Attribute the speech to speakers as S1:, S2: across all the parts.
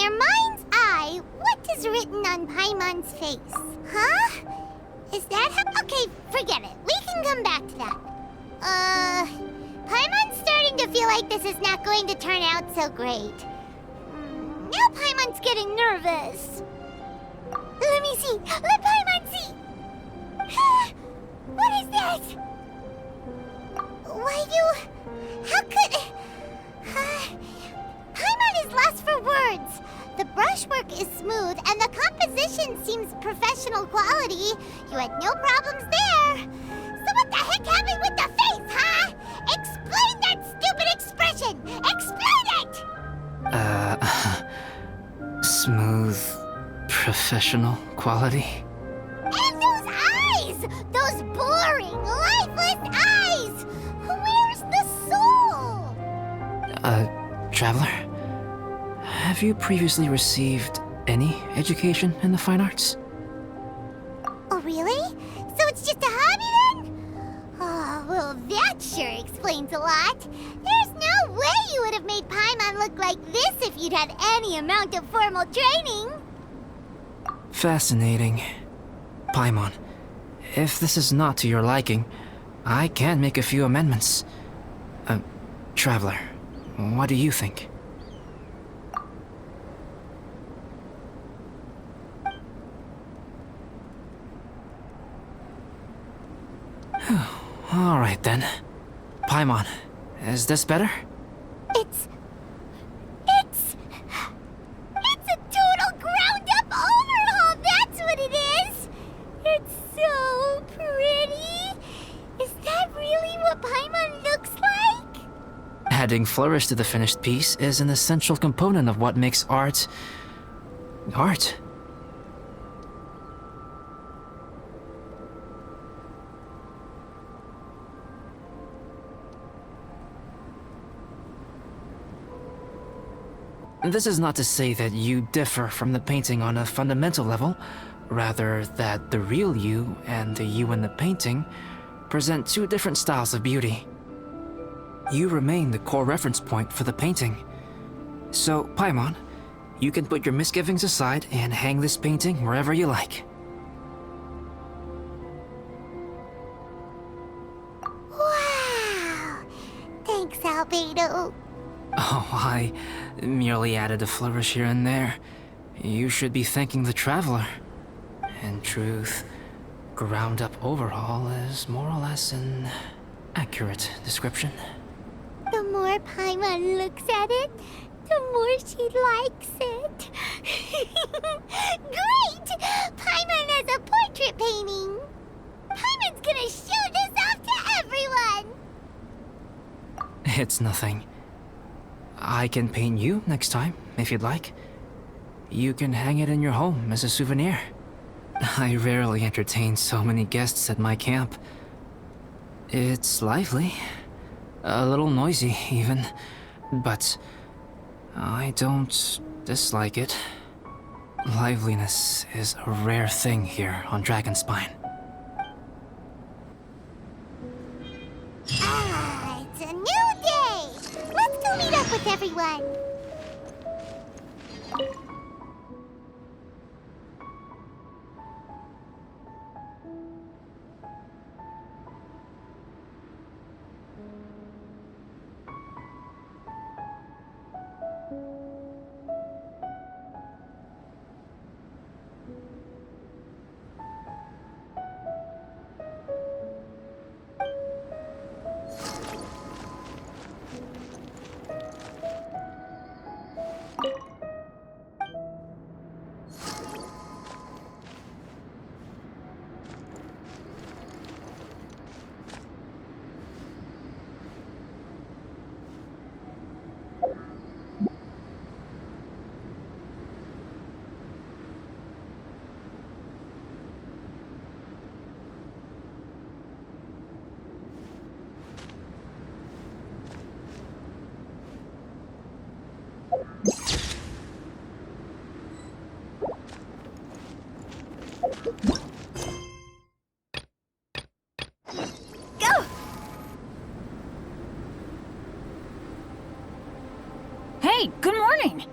S1: their mind's eye, what is written on Paimon's face? Huh? Is that how? Okay, forget it. We can come back to that. Paimon's starting to feel like this is not going to turn out so great. Now Paimon's getting nervous. Let me see. Let Paimon see. What is that? How could... Paimon is lost for words. The brushwork is smooth and the composition seems professional quality. You had no problems there. So what the heck happened with the face, huh? Explain that stupid expression! Explain it!
S2: Smooth, professional quality?
S1: And those eyes! Those boring, lifeless eyes! Where's the soul?
S2: Traveler? Have you previously received any education in the fine arts?
S1: Oh, really? So it's just a hobby then? Oh, well, that sure explains a lot. There's no way you would have made Paimon look like this if you'd had any amount of formal training.
S2: Fascinating. Paimon, if this is not to your liking, I can make a few amendments. Traveler, what do you think? All right then. Paimon, is this better?
S1: It's a total ground-up overhaul, that's what it is! It's so pretty! Is that really what Paimon looks like?
S2: Adding flourish to the finished piece is an essential component of what makes art... art. This is not to say that you differ from the painting on a fundamental level, rather that the real you and the you in the painting present two different styles of beauty. You remain the core reference point for the painting. So, Paimon, you can put your misgivings aside and hang this painting wherever you like.
S1: Wow! Thanks, Albedo.
S2: Oh, I merely added a flourish here and there. You should be thanking the traveler. In truth, ground-up overhaul is more or less an accurate description.
S1: The more Paimon looks at it, the more she likes it. Great! Paimon has a portrait painting. Paimon's gonna show this off to everyone.
S2: It's nothing. I can paint you next time, if you'd like. You can hang it in your home as a souvenir. I rarely entertain so many guests at my camp. It's lively. A little noisy, even. But I don't dislike it. Liveliness is a rare thing here on Dragonspine.
S1: Ah, it's a new day. Let's go meet up with everyone. Go!
S3: Hey, good morning!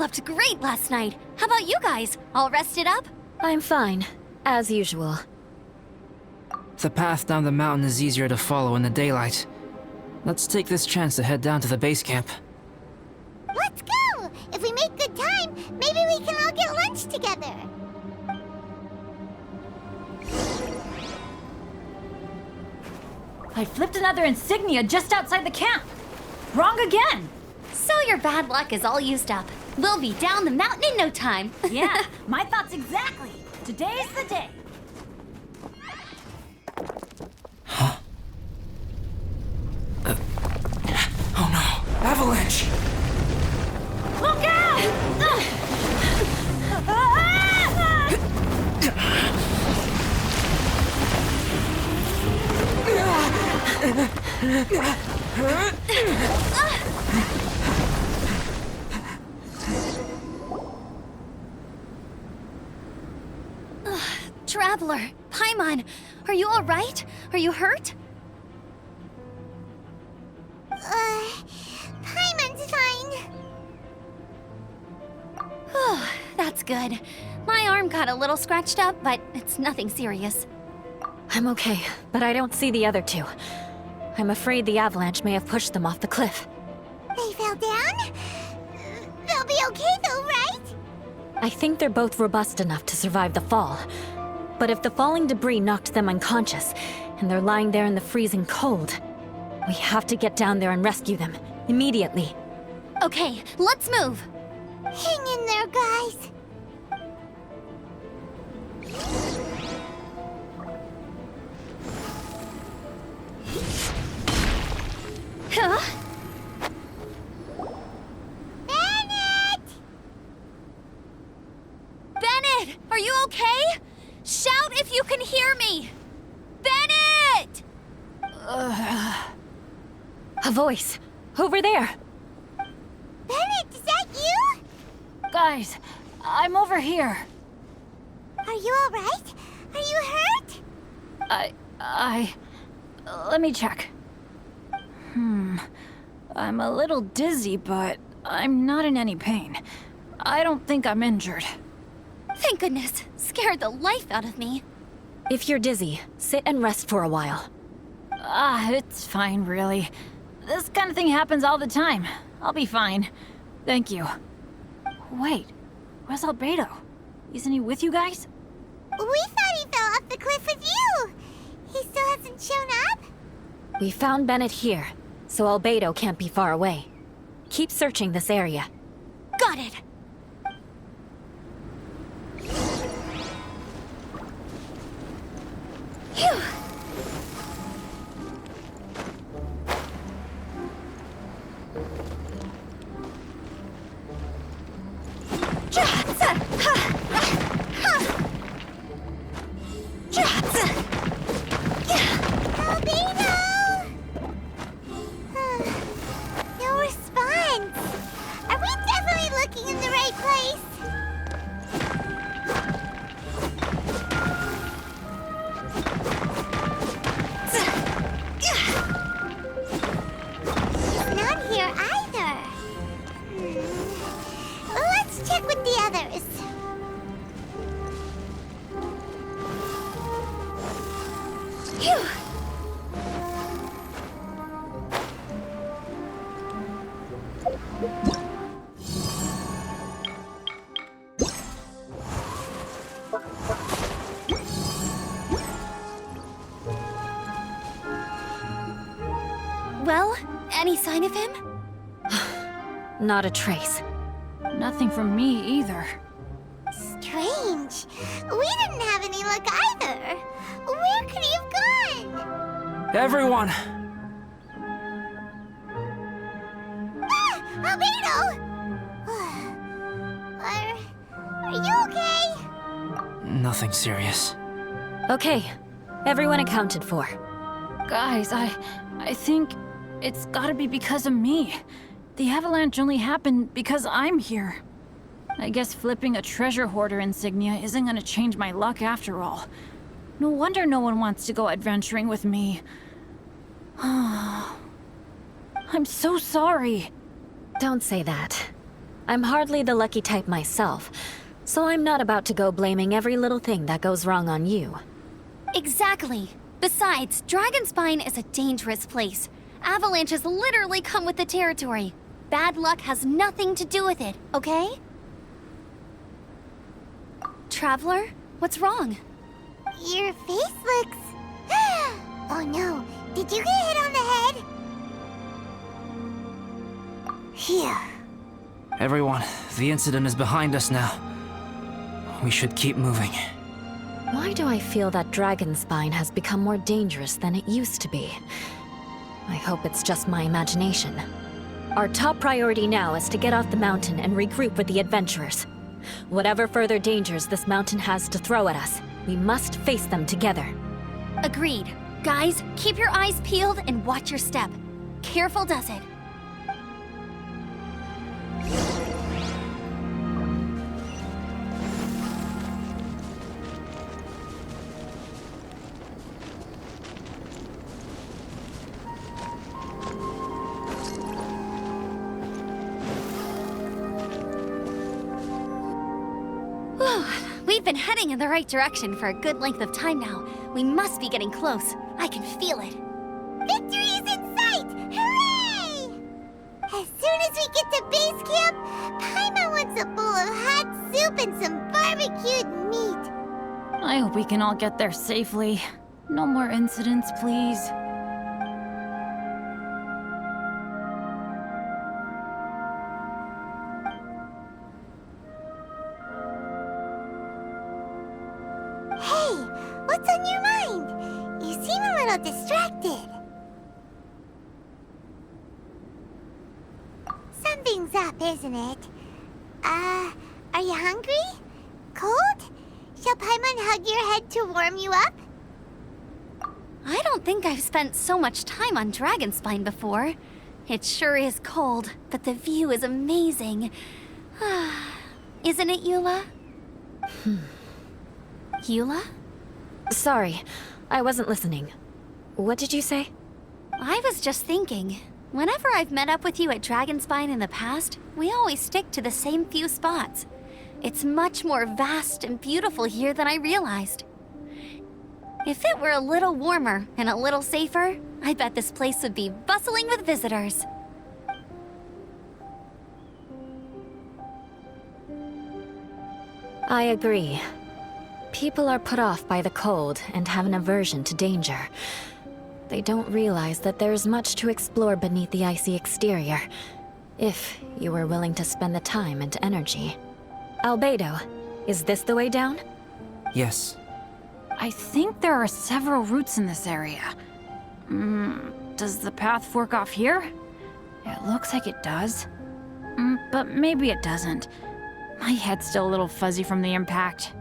S3: slept great last night. How about you guys? All rested up?
S4: I'm fine, as usual.
S2: The path down the mountain is easier to follow in the daylight. Let's take this chance to head down to the base camp.
S1: Let's go! If we make good time, maybe we can all get lunch together.
S5: I flipped another insignia just outside the camp. Wrong again.
S3: So your bad luck is all used up. We'll be down the mountain in no time.
S5: Yeah, my thoughts exactly. Today's the day.
S2: Oh no! Avalanche!
S5: Look out!
S3: Traveler, Paimon, are you all right? Are you hurt?
S1: Paimon's fine.
S3: That's good. My arm got a little scratched up, but it's nothing serious.
S4: I'm okay, but I don't see the other two. I'm afraid the avalanche may have pushed them off the cliff.
S1: They fell down? They'll be okay though, right?
S4: I think they're both robust enough to survive the fall. But if the falling debris knocked them unconscious, and they're lying there in the freezing cold, we have to get down there and rescue them, immediately.
S3: Okay, let's move.
S1: Hang in there, guys.
S3: Huh?
S1: Bennett!
S3: Bennett, are you okay? Shout if you can hear me! Bennett!
S4: A voice! Over there!
S1: Bennett, is that you?
S5: Guys, I'm over here.
S1: Are you alright? Are you hurt?
S5: Let me check. I'm a little dizzy, but I'm not in any pain. I don't think I'm injured.
S3: Thank goodness. Scared the life out of me.
S4: If you're dizzy, sit and rest for a while.
S5: It's fine, really. This kind of thing happens all the time. I'll be fine. Thank you. Wait, where's Albedo? Isn't he with you guys?
S1: We thought he fell off the cliff with you. He still hasn't shown up?
S4: We found Bennett here, so Albedo can't be far away. Keep searching this area.
S3: Got it. Phew.
S1: Albedo! No response. Are we definitely looking in the right place? He's not here either. Let's check with the others.
S3: Phew. Well, any sign of him?
S4: Not a trace.
S5: Nothing from me either.
S1: Strange. We didn't have any luck either. Where could he have gone?
S2: Everyone!
S1: Ah! Albedo! Are you okay?
S2: Nothing serious.
S4: Okay, everyone accounted for.
S5: Guys, I think it's gotta be because of me. The avalanche only happened because I'm here. I guess flipping a treasure hoarder insignia isn't gonna change my luck after all. No wonder no one wants to go adventuring with me. I'm so sorry.
S4: Don't say that. I'm hardly the lucky type myself, so I'm not about to go blaming every little thing that goes wrong on you.
S3: Exactly. Besides, Dragonspine is a dangerous place. Avalanches literally come with the territory. Bad luck has nothing to do with it, okay? Traveler, what's wrong?
S1: Your face looks... Oh no, did you get hit on the head? Phew.
S2: Everyone, the incident is behind us now. We should keep moving.
S4: Why do I feel that Dragonspine has become more dangerous than it used to be? I hope it's just my imagination. Our top priority now is to get off the mountain and regroup with the adventurers. Whatever further dangers this mountain has to throw at us, we must face them together.
S3: Agreed. Guys, keep your eyes peeled and watch your step. Careful does it. We've been heading in the right direction for a good length of time now. We must be getting close. I can feel it.
S1: Victory is in sight! Hooray! As soon as we get to base camp, Paimon wants a bowl of hot soup and some barbecued meat.
S5: I hope we can all get there safely. No more incidents, please.
S1: Hey, what's on your mind? You seem a little distracted. Something's up, isn't it? Are you hungry? Cold? Shall Paimon hug your head to warm you up?
S3: I don't think I've spent so much time on Dragonspine before. It sure is cold, but the view is amazing. Isn't it, Eula? Eula?
S4: Sorry, I wasn't listening. What did you say?
S3: I was just thinking. Whenever I've met up with you at Dragonspine in the past, we always stick to the same few spots. It's much more vast and beautiful here than I realized. If it were a little warmer and a little safer, I bet this place would be bustling with visitors.
S4: I agree. People are put off by the cold and have an aversion to danger. They don't realize that there's much to explore beneath the icy exterior, if you were willing to spend the time and energy. Albedo, is this the way down?
S2: Yes.
S5: I think there are several routes in this area. Does the path fork off here? It looks like it does. But maybe it doesn't. My head's still a little fuzzy from the impact.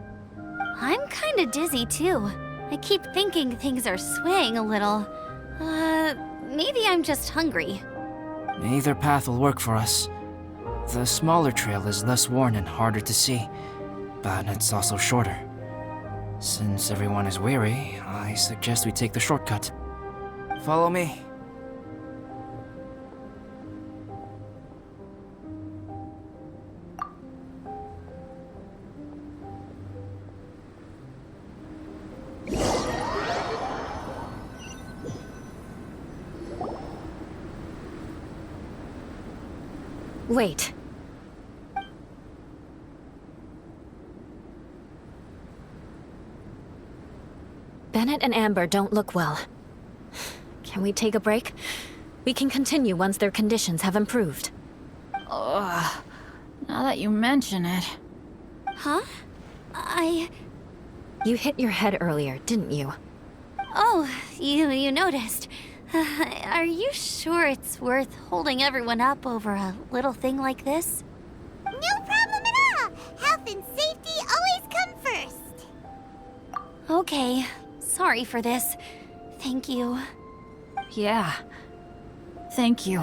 S3: I'm kinda dizzy too. I keep thinking things are swaying a little. Maybe I'm just hungry.
S2: Either path will work for us. The smaller trail is less worn and harder to see, but it's also shorter. Since everyone is weary, I suggest we take the shortcut. Follow me.
S4: Wait. Bennett and Amber don't look well. Can we take a break? We can continue once their conditions have improved.
S5: Ugh. Now that you mention it.
S3: Huh?
S4: You hit your head earlier, didn't you?
S3: Oh, you noticed. Are you sure it's worth holding everyone up over a little thing like this?
S1: No problem at all! Health and safety always come first!
S3: Okay. Sorry for this. Thank you.
S5: Yeah. Thank you.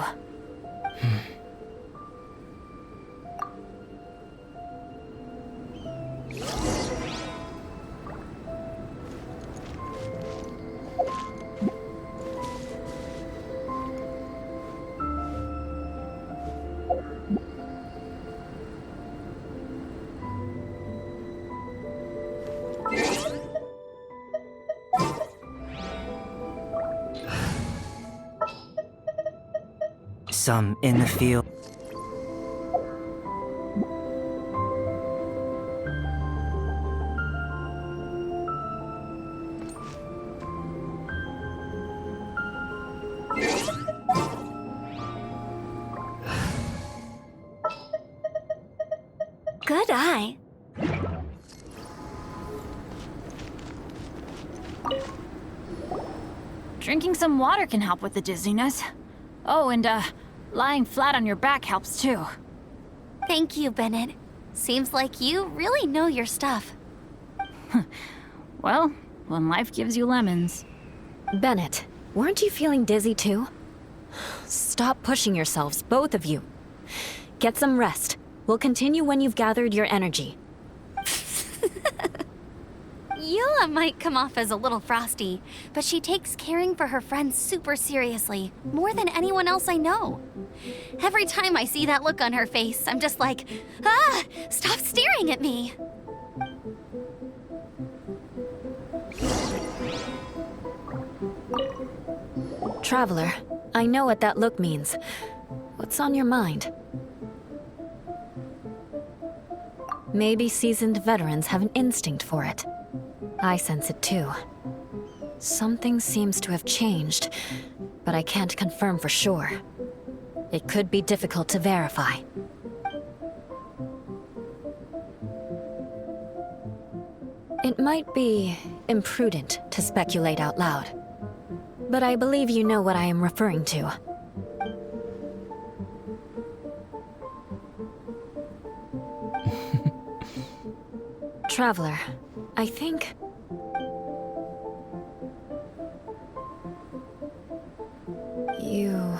S2: some in the field.
S3: Good eye.
S5: Drinking some water can help with the dizziness. Oh, and lying flat on your back helps too.
S3: Thank you, Bennett. Seems like you really know your stuff.
S5: Well, when life gives you lemons.
S4: Bennett, weren't you feeling dizzy too? Stop pushing yourselves, both of you. Get some rest. We'll continue when you've gathered your energy.
S3: Yula might come off as a little frosty, but she takes caring for her friends super seriously, more than anyone else I know. Every time I see that look on her face, I'm just like, ah, stop staring at me.
S4: Traveler, I know what that look means. What's on your mind? Maybe seasoned veterans have an instinct for it. I sense it too. Something seems to have changed, but I can't confirm for sure. It could be difficult to verify. It might be imprudent to speculate out loud, but I believe you know what I am referring to. Traveler, I think... you...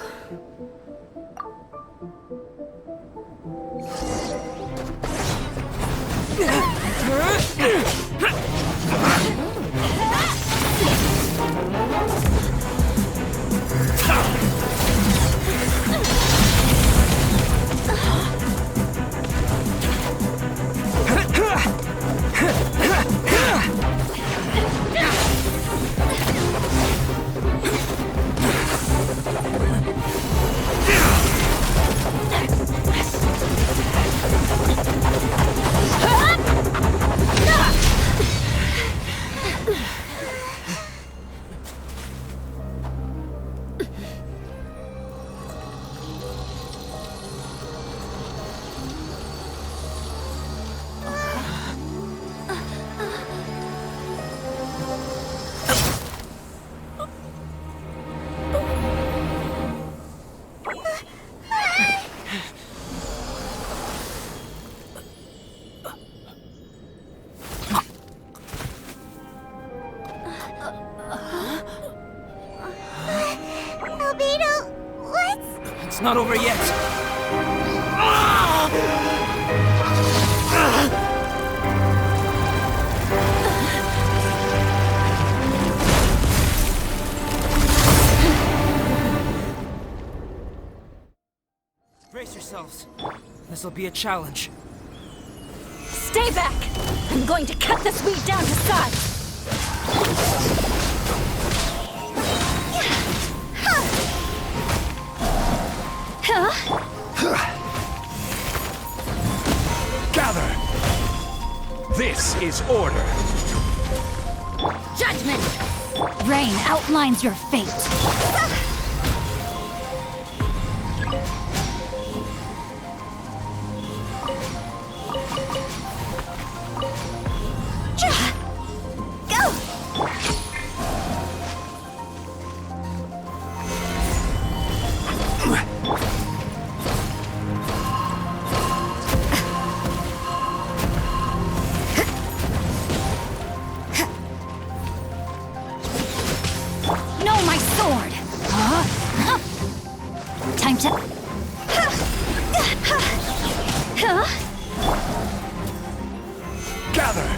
S1: Albedo, what's...
S2: It's not over yet. Brace yourselves. This'll be a challenge.
S4: Stay back! I'm going to cut this weed down to size!
S6: Gather! This is order.
S5: Judgment! Rain outlines your fate. Time to...
S6: Gather!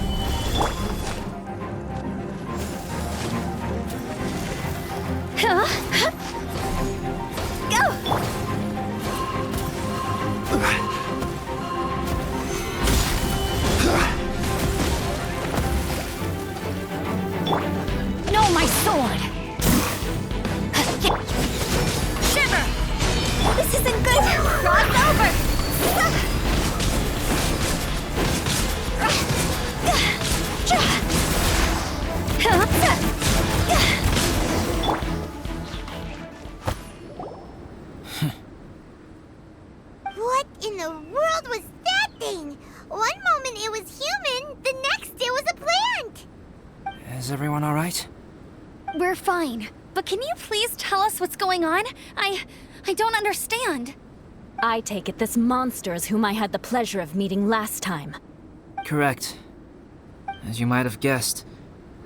S5: No, my sword!
S3: Shiver! This is We're fine. But can you please tell us what's going on? I don't understand.
S4: I take it this monster is whom I had the pleasure of meeting last time.
S2: Correct. As you might have guessed,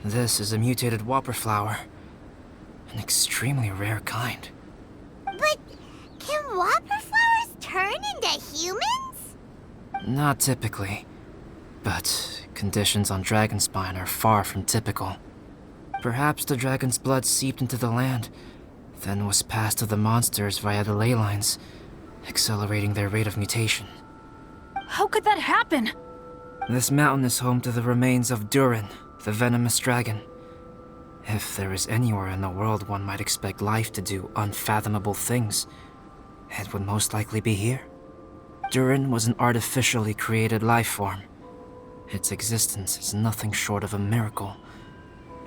S2: this is a mutated whopper flower. An extremely rare kind.
S1: But can whopper flowers turn into humans?
S2: Not typically, but conditions on Dragonspine are far from typical. Perhaps the dragon's blood seeped into the land, then was passed to the monsters via the ley lines, accelerating their rate of mutation.
S5: How could that happen?
S2: This mountain is home to the remains of Durin, the venomous dragon. If there is anywhere in the world one might expect life to do unfathomable things, it would most likely be here. Durin was an artificially created life form. Its existence is nothing short of a miracle,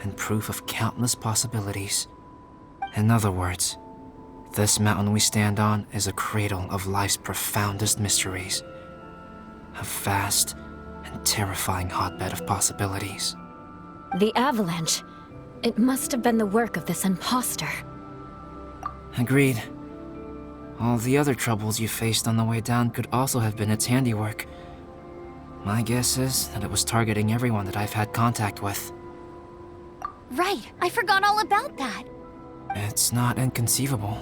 S2: and proof of countless possibilities. In other words, this mountain we stand on is a cradle of life's profoundest mysteries. A vast and terrifying hotbed of possibilities.
S4: The avalanche. It must have been the work of this imposter.
S2: Agreed. All the other troubles you faced on the way down could also have been its handiwork. My guess is that it was targeting everyone that I've had contact with.
S3: Right, I forgot all about that.
S2: It's not inconceivable.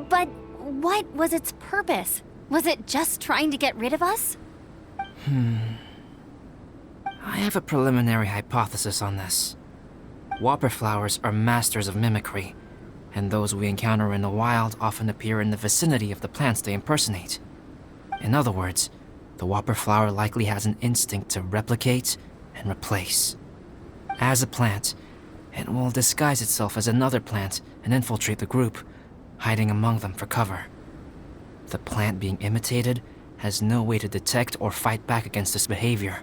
S3: But what was its purpose? Was it just trying to get rid of us?
S2: I have a preliminary hypothesis on this. Whopper flowers are masters of mimicry, and those we encounter in the wild often appear in the vicinity of the plants they impersonate. In other words, the whopper flower likely has an instinct to replicate and replace. As a plant, it will disguise itself as another plant and infiltrate the group, hiding among them for cover. The plant being imitated has no way to detect or fight back against this behavior.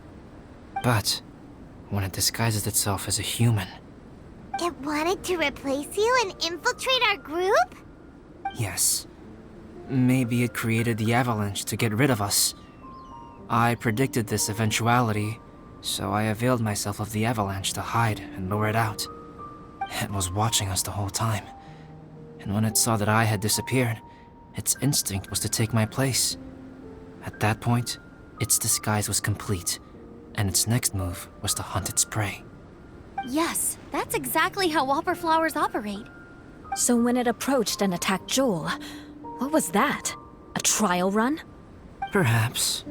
S2: But when it disguises itself as a human...
S1: It wanted to replace you and infiltrate our group?
S2: Yes. Maybe it created the avalanche to get rid of us. I predicted this eventuality, so I availed myself of the avalanche to hide and lure it out. It was watching us the whole time, and when it saw that I had disappeared, its instinct was to take my place. At that point, its disguise was complete, and its next move was to hunt its prey.
S3: Yes, that's exactly how whopper flowers operate.
S4: So when it approached and attacked Jewel, what was that? A trial run?
S2: Perhaps.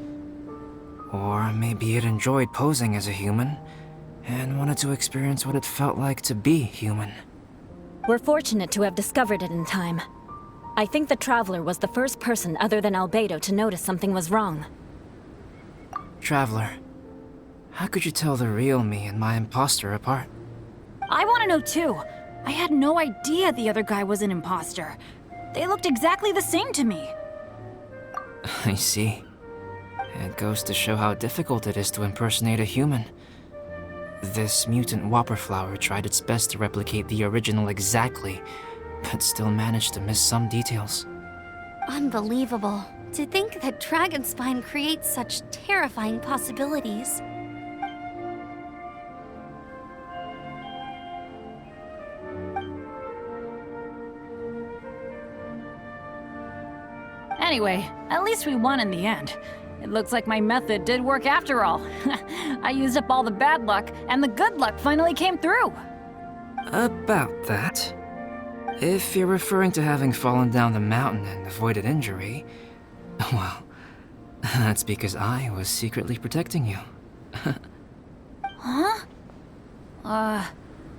S2: Or maybe it enjoyed posing as a human, and wanted to experience what it felt like to be human.
S4: We're fortunate to have discovered it in time. I think the Traveler was the first person other than Albedo to notice something was wrong.
S2: Traveler, how could you tell the real me and my imposter apart?
S5: I want to know too. I had no idea the other guy was an imposter. They looked exactly the same to me.
S2: I see. It goes to show how difficult it is to impersonate a human. This mutant whopper flower tried its best to replicate the original exactly, but still managed to miss some details.
S3: Unbelievable. To think that Dragonspine creates such terrifying possibilities.
S5: Anyway, at least we won in the end. It looks like my method did work after all. I used up all the bad luck, and the good luck finally came through.
S2: About that. If you're referring to having fallen down the mountain and avoided injury, well, that's because I was secretly protecting you.
S5: Huh?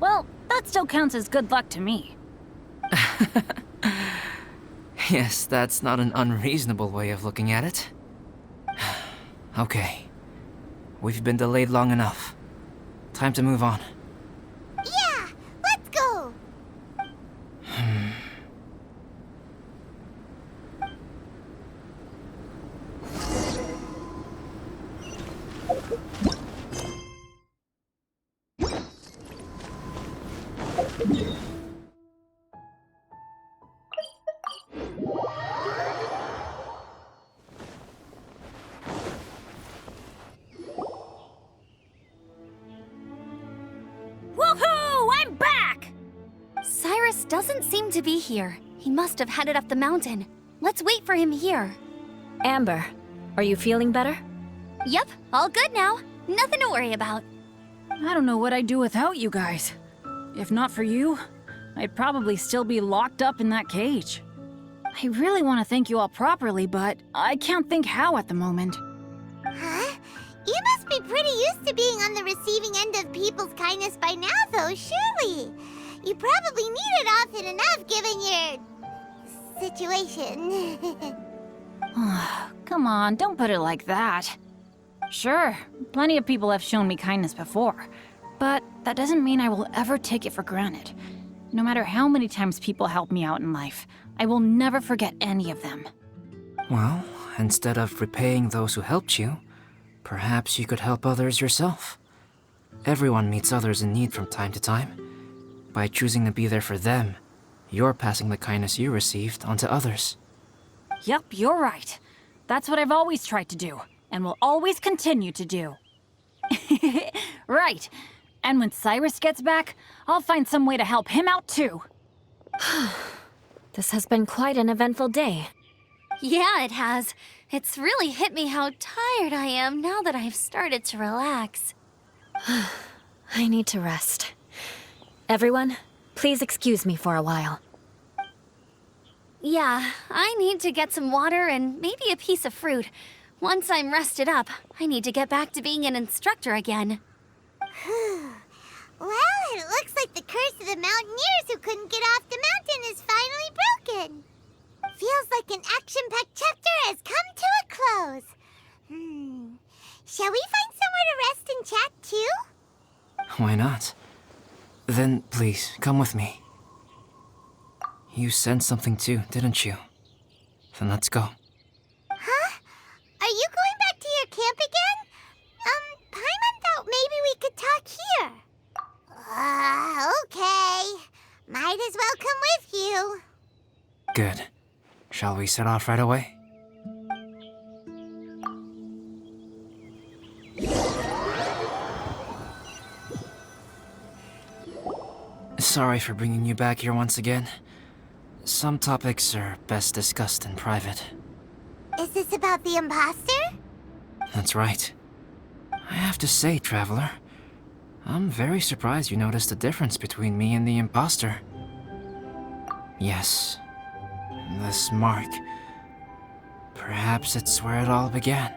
S5: Well, that still counts as good luck to me.
S2: Yes, that's not an unreasonable way of looking at it. Okay. We've been delayed long enough. Time to move on.
S1: Yeah, let's go!
S3: doesn't seem to be here. He must have headed up the mountain. Let's wait for him here.
S4: Amber, are you feeling better?
S3: Yep, all good now. Nothing to worry about.
S5: I don't know what I'd do without you guys. If not for you, I'd probably still be locked up in that cage. I really want to thank you all properly, but I can't think how at the moment.
S1: Huh? You must be pretty used to being on the receiving end of people's kindness by now, though, surely. You probably need it often enough, given your situation.
S5: Come on, don't put it like that. Sure, plenty of people have shown me kindness before, but that doesn't mean I will ever take it for granted. No matter how many times people help me out in life, I will never forget any of them.
S2: Well, instead of repaying those who helped you, perhaps you could help others yourself. Everyone meets others in need from time to time. By choosing to be there for them, you're passing the kindness you received on to others.
S5: Yep, you're right. That's what I've always tried to do, and will always continue to do. Right. And when Cyrus gets back, I'll find some way to help him out too.
S4: This has been quite an eventful day.
S3: Yeah, it has. It's really hit me how tired I am now that I've started to relax.
S4: I need to rest. Everyone, please excuse me for a while.
S3: Yeah, I need to get some water and maybe a piece of fruit. Once I'm rested up, I need to get back to being an instructor again.
S1: Well, it looks like the curse of the mountaineers who couldn't get off the mountain is finally broken. Feels like an action-packed chapter has come to a close. Shall we find somewhere to rest and chat too?
S2: Why not? Then please, come with me. You sensed something too, didn't you? Then let's go.
S1: Huh? Are you going back to your camp again? Paimon thought maybe we could talk here. Okay. Might as well come with you.
S2: Good. Shall we set off right away? Sorry for bringing you back here once again. Some topics are best discussed in private.
S1: Is this about the imposter?
S2: That's right. I have to say, Traveler, I'm very surprised you noticed the difference between me and the imposter. Yes, this mark. Perhaps it's where it all began.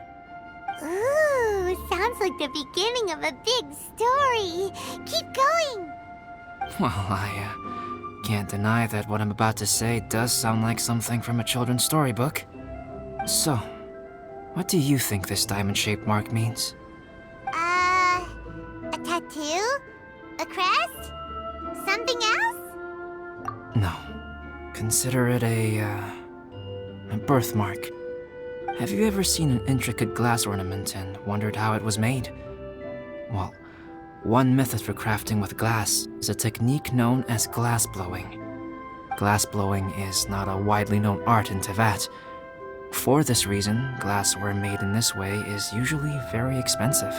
S1: Ooh, sounds like the beginning of a big story. Keep going.
S2: Well, I can't deny that what I'm about to say does sound like something from a children's storybook. So, what do you think this diamond-shaped mark means?
S1: A tattoo? A crest? Something else?
S2: No. Consider it a birthmark. Have you ever seen an intricate glass ornament and wondered how it was made? Well, one method for crafting with glass is a technique known as glass blowing. Glass blowing is not a widely known art in Teyvat. For this reason, glassware made in this way is usually very expensive.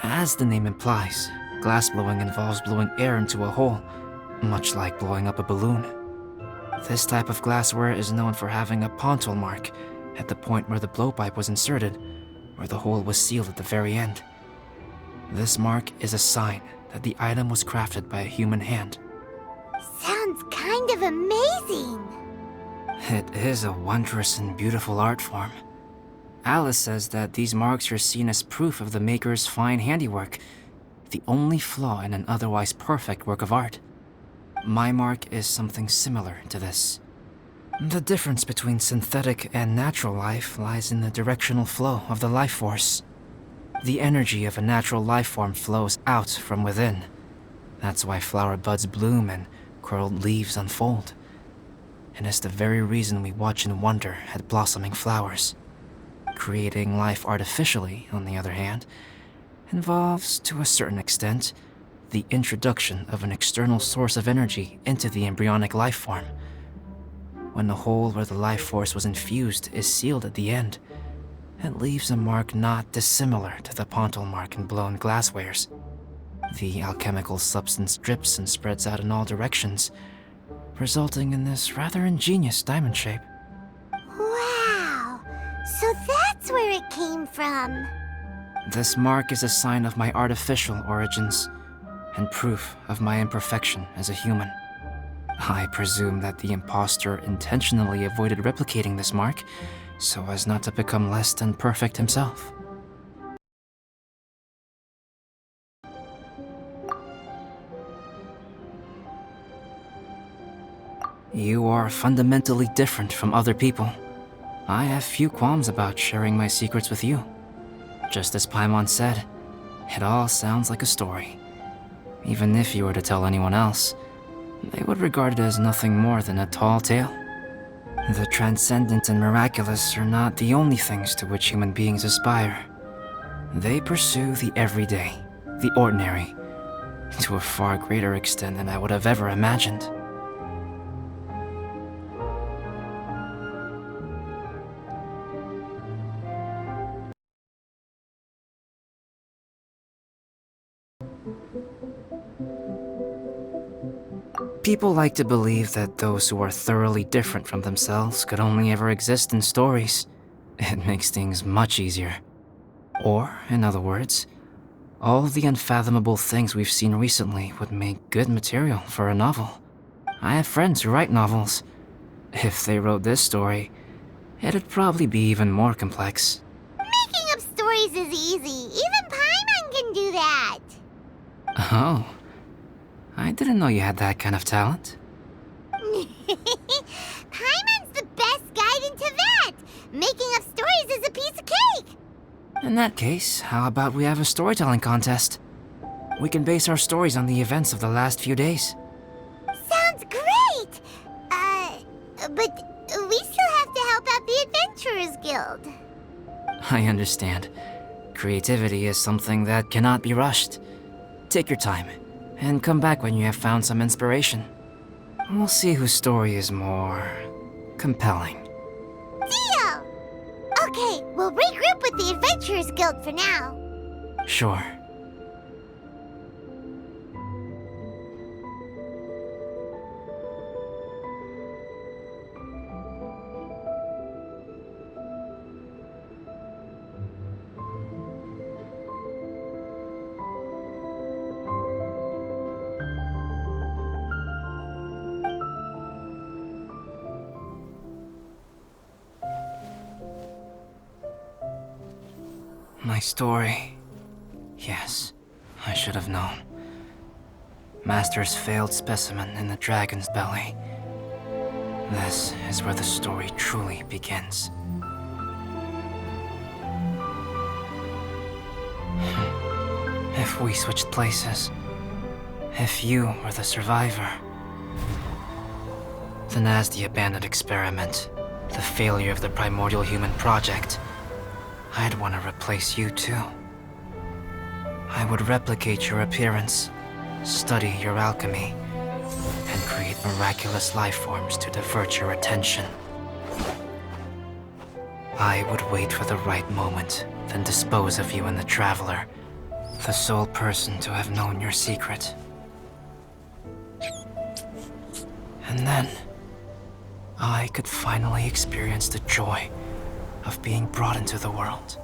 S2: As the name implies, glass blowing involves blowing air into a hole, much like blowing up a balloon. This type of glassware is known for having a pontal mark at the point where the blowpipe was inserted, where the hole was sealed at the very end. This mark is a sign that the item was crafted by a human hand.
S1: Sounds kind of amazing.
S2: It is a wondrous and beautiful art form. Alice says that these marks are seen as proof of the maker's fine handiwork, the only flaw in an otherwise perfect work of art. My mark is something similar to this. The difference between synthetic and natural life lies in the directional flow of the life force. The energy of a natural life form flows out from within. That's why flower buds bloom and curled leaves unfold. And it's the very reason we watch and wonder at blossoming flowers. Creating life artificially, on the other hand, involves, to a certain extent, the introduction of an external source of energy into the embryonic life form. When the hole where the life force was infused is sealed at the end, it leaves a mark not dissimilar to the pontal mark in blown glasswares. The alchemical substance drips and spreads out in all directions, resulting in this rather ingenious diamond shape.
S1: Wow! So that's where it came from.
S2: This mark is a sign of my artificial origins, and proof of my imperfection as a human. I presume that the impostor intentionally avoided replicating this mark, so as not to become less than perfect himself. You are fundamentally different from other people. I have few qualms about sharing my secrets with you. Just as Paimon said, it all sounds like a story. Even if you were to tell anyone else, they would regard it as nothing more than a tall tale. The transcendent and miraculous are not the only things to which human beings aspire. They pursue the everyday, the ordinary, to a far greater extent than I would have ever imagined. People like to believe that those who are thoroughly different from themselves could only ever exist in stories. It makes things much easier. Or, in other words, all the unfathomable things we've seen recently would make good material for a novel. I have friends who write novels. If they wrote this story, it'd probably be even more complex.
S1: Making up stories is easy. Even Paimon can do that.
S2: Oh. I didn't know you had that kind of talent.
S1: Paimon's the best guide into that. Making up stories is a piece of cake.
S2: In that case, how about we have a storytelling contest? We can base our stories on the events of the last few days.
S1: Sounds great. But we still have to help out the Adventurers Guild.
S2: I understand. Creativity is something that cannot be rushed. Take your time, and come back when you have found some inspiration. We'll see whose story is more compelling.
S1: Deal! Okay, we'll regroup with the Adventurers Guild for now.
S2: Sure. My story. Yes, I should have known. Master's failed specimen in the dragon's belly. This is where the story truly begins. If we switched places, if you were the survivor, then as the abandoned experiment, the failure of the primordial human project, I'd want to replace you too. I would replicate your appearance, study your alchemy, and create miraculous life forms to divert your attention. I would wait for the right moment, then dispose of you in the Traveler, the sole person to have known your secret. And then, I could finally experience the joy of being brought into the world.